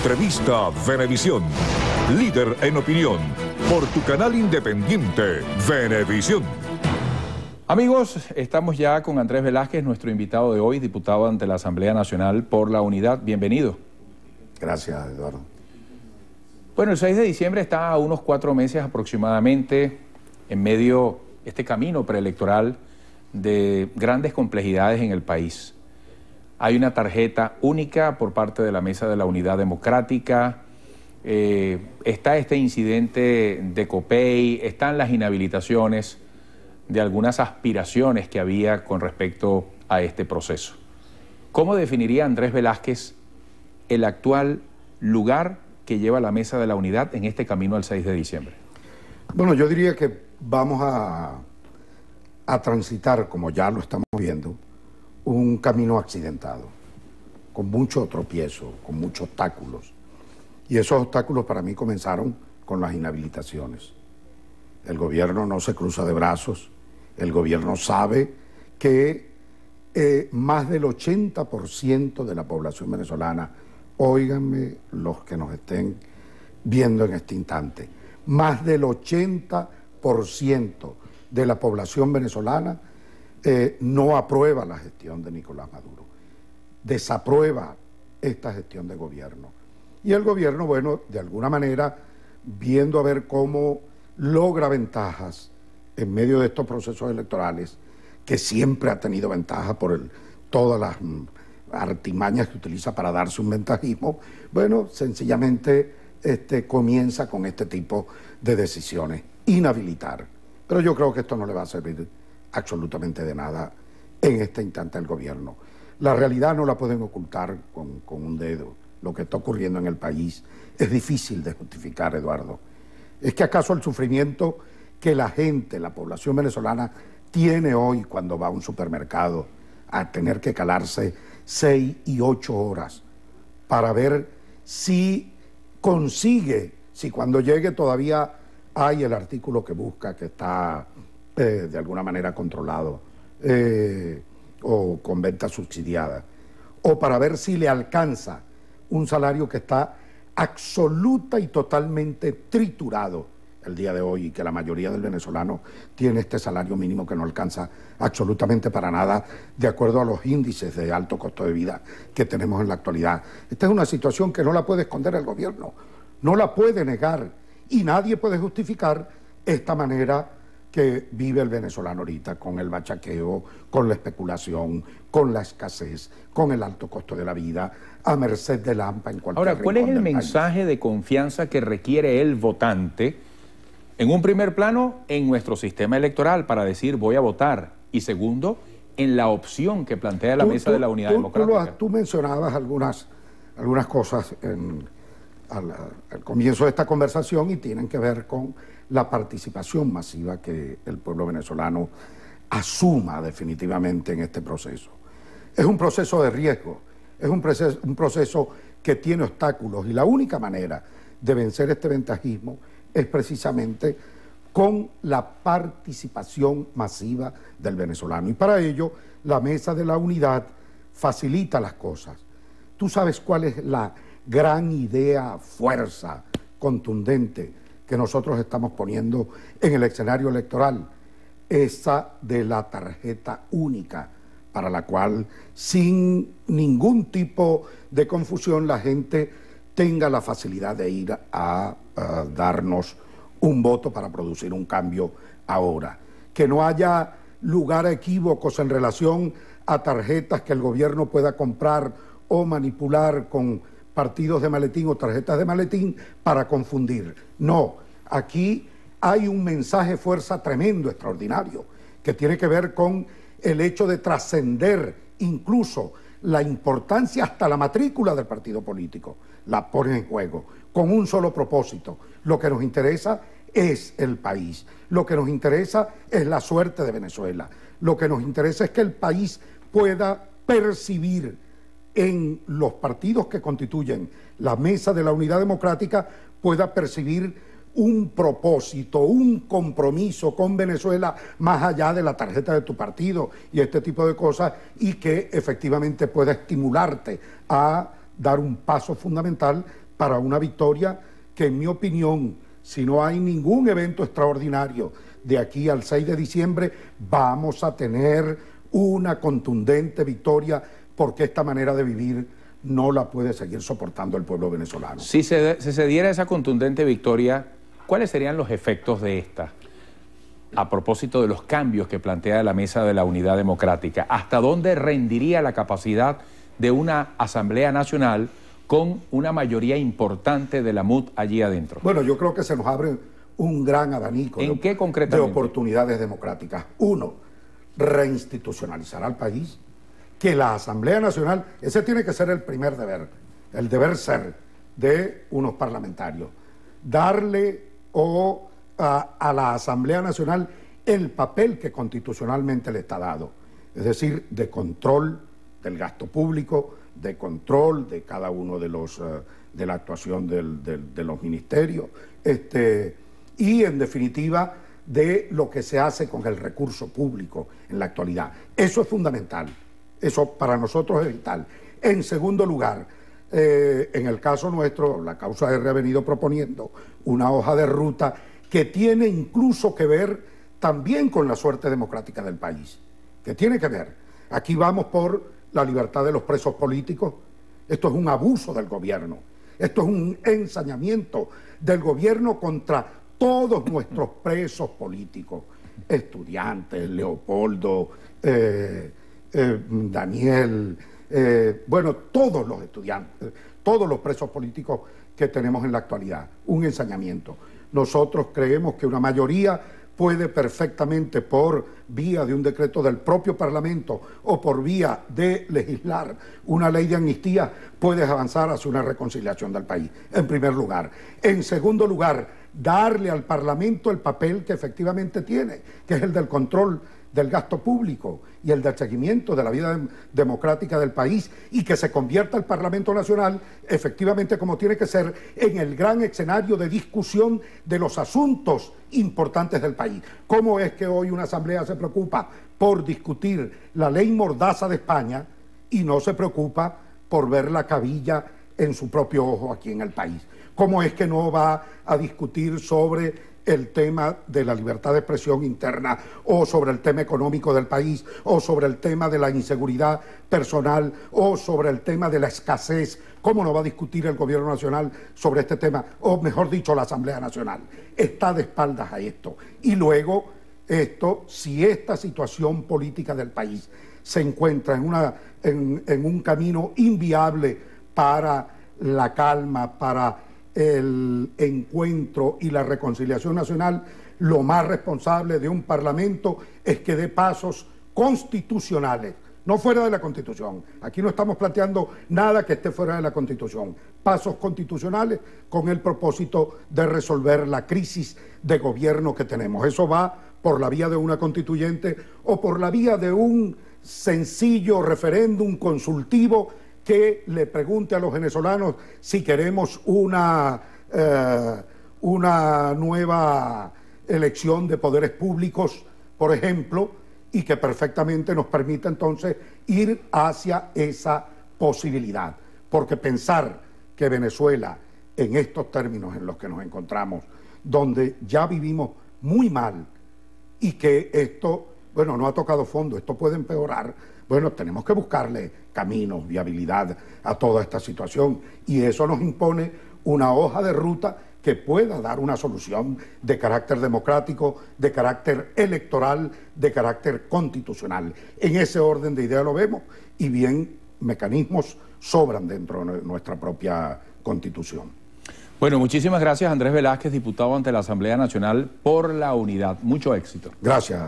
Entrevista Venevisión. Líder en opinión. Por tu canal independiente, Venevisión. Amigos, estamos ya con Andrés Velázquez, nuestro invitado de hoy, diputado ante la Asamblea Nacional por la Unidad. Bienvenido. Gracias, Eduardo. Bueno, el 6 de diciembre está a unos 4 meses aproximadamente en medio este camino preelectoral de grandes complejidades en el país. Hay una tarjeta única por parte de la Mesa de la Unidad Democrática, está este incidente de Copey, están las inhabilitaciones de algunas aspiraciones que había con respecto a este proceso. ¿Cómo definiría Andrés Velázquez el actual lugar que lleva la Mesa de la Unidad en este camino al 6 de diciembre? Bueno, yo diría que vamos a transitar, como ya lo estamos viendo, un camino accidentado, con mucho tropiezo, con muchos obstáculos. Y esos obstáculos para mí comenzaron con las inhabilitaciones. El gobierno no se cruza de brazos, el gobierno sabe que más del 80% de la población venezolana, óiganme los que nos estén viendo en este instante, más del 80% de la población venezolana no aprueba la gestión de Nicolás Maduro, desaprueba esta gestión de gobierno. Y el gobierno, bueno, de alguna manera, viendo a ver cómo logra ventajas en medio de estos procesos electorales, que siempre ha tenido ventaja por todas las artimañas que utiliza para darse un ventajismo, bueno, sencillamente comienza con este tipo de decisiones, inhabilitar. Pero yo creo que esto no le va a servir absolutamente de nada en este instante al gobierno. La realidad no la pueden ocultar con un dedo. Lo que está ocurriendo en el país es difícil de justificar, Eduardo. ¿Es que acaso el sufrimiento que la gente, la población venezolana, tiene hoy cuando va a un supermercado a tener que calarse 6 y 8 horas para ver si consigue, si cuando llegue todavía hay el artículo que busca, que está de alguna manera controlado o con venta subsidiada, o para ver si le alcanza un salario que está absoluta y totalmente triturado el día de hoy, y que la mayoría del venezolano tiene este salario mínimo que no alcanza absolutamente para nada de acuerdo a los índices de alto costo de vida que tenemos en la actualidad. Esta es una situación que no la puede esconder el gobierno, no la puede negar, y nadie puede justificar esta manera que vive el venezolano ahorita, con el bachaqueo, con la especulación, con la escasez, con el alto costo de la vida, a merced del AMPA en cualquier Ahora, ¿cuál es el mensaje de confianza que requiere el votante en un primer plano en nuestro sistema electoral para decir voy a votar, y segundo, en la opción que plantea la Mesa de la Unidad Democrática? Tú mencionabas algunas cosas al comienzo de esta conversación y tienen que ver con la participación masiva que el pueblo venezolano asuma definitivamente en este proceso. Es un proceso de riesgo, es un proceso que tiene obstáculos, y la única manera de vencer este ventajismo es precisamente con la participación masiva del venezolano. Y para ello, la Mesa de la Unidad facilita las cosas. Tú sabes cuál es la gran idea, fuerza, contundente que nosotros estamos poniendo en el escenario electoral, esa de la tarjeta única, para la cual sin ningún tipo de confusión la gente tenga la facilidad de ir a darnos un voto para producir un cambio ahora. Que no haya lugar a equívocos en relación a tarjetas que el gobierno pueda comprar o manipular con partidos de maletín o tarjetas de maletín para confundir. No, aquí hay un mensaje fuerza tremendo, extraordinario, que tiene que ver con el hecho de trascender incluso la importancia hasta la matrícula del partido político. La ponen en juego con un solo propósito. Lo que nos interesa es el país, lo que nos interesa es la suerte de Venezuela, lo que nos interesa es que el país pueda percibir en los partidos que constituyen la Mesa de la Unidad Democrática, pueda percibir un propósito, un compromiso con Venezuela más allá de la tarjeta de tu partido y este tipo de cosas, y que efectivamente pueda estimularte a dar un paso fundamental para una victoria que, en mi opinión, si no hay ningún evento extraordinario de aquí al 6 de diciembre, vamos a tener una contundente victoria, porque esta manera de vivir no la puede seguir soportando el pueblo venezolano. Si se diera esa contundente victoria, ¿cuáles serían los efectos de esta? A propósito de los cambios que plantea la Mesa de la Unidad Democrática, ¿hasta dónde rendiría la capacidad de una Asamblea Nacional con una mayoría importante de la MUD allí adentro? Bueno, yo creo que se nos abre un gran abanico ¿En qué concretamente? De oportunidades democráticas. Uno, reinstitucionalizar al país, que la Asamblea Nacional, ese tiene que ser el primer deber, el deber ser de unos parlamentarios, darle a la Asamblea Nacional el papel que constitucionalmente le está dado, es decir, de control del gasto público, de control de cada uno de los de la actuación de los ministerios, y en definitiva de lo que se hace con el recurso público en la actualidad. Eso es fundamental, eso para nosotros es vital. En segundo lugar, en el caso nuestro, la causa R ha venido proponiendo una hoja de ruta que tiene incluso que ver también con la suerte democrática del país, que tiene que ver. Aquí vamos por la libertad de los presos políticos. Esto es un abuso del gobierno, esto es un ensañamiento del gobierno contra todos nuestros presos políticos, estudiantes, Leopoldo, Daniel, bueno, todos los estudiantes, todos los presos políticos que tenemos en la actualidad, un ensañamiento. Nosotros creemos que una mayoría puede perfectamente, por vía de un decreto del propio Parlamento o por vía de legislar una ley de amnistía, puedes avanzar hacia una reconciliación del país, en primer lugar. En segundo lugar, darle al Parlamento el papel que efectivamente tiene, que es el del control del gasto público y el del seguimiento de la vida democrática del país, y que se convierta el Parlamento Nacional efectivamente, como tiene que ser, en el gran escenario de discusión de los asuntos importantes del país. ¿Cómo es que hoy una asamblea se preocupa por discutir la ley mordaza de España y no se preocupa por ver la cabilla en su propio ojo aquí en el país? ¿Cómo es que no va a discutir sobre el tema de la libertad de expresión interna, o sobre el tema económico del país, o sobre el tema de la inseguridad personal, o sobre el tema de la escasez? ¿Cómo no va a discutir el Gobierno Nacional sobre este tema? O mejor dicho, la Asamblea Nacional. Está de espaldas a esto. Y luego, si esta situación política del país se encuentra en un camino inviable para la calma, para el encuentro y la reconciliación nacional, lo más responsable de un parlamento es que dé pasos constitucionales, no fuera de la Constitución. Aquí no estamos planteando nada que esté fuera de la Constitución. Pasos constitucionales con el propósito de resolver la crisis de gobierno que tenemos. Eso va por la vía de una constituyente o por la vía de un sencillo referéndum consultivo que le pregunte a los venezolanos si queremos una nueva elección de poderes públicos, por ejemplo, y que perfectamente nos permita entonces ir hacia esa posibilidad. Porque pensar que Venezuela, en estos términos en los que nos encontramos, donde ya vivimos muy mal y que esto, bueno, no ha tocado fondo, esto puede empeorar, bueno, tenemos que buscarle caminos, viabilidad a toda esta situación, y eso nos impone una hoja de ruta que pueda dar una solución de carácter democrático, de carácter electoral, de carácter constitucional. En ese orden de ideas lo vemos, y bien, mecanismos sobran dentro de nuestra propia Constitución. Bueno, muchísimas gracias, Andrés Velázquez, diputado ante la Asamblea Nacional por la Unidad. Mucho éxito. Gracias.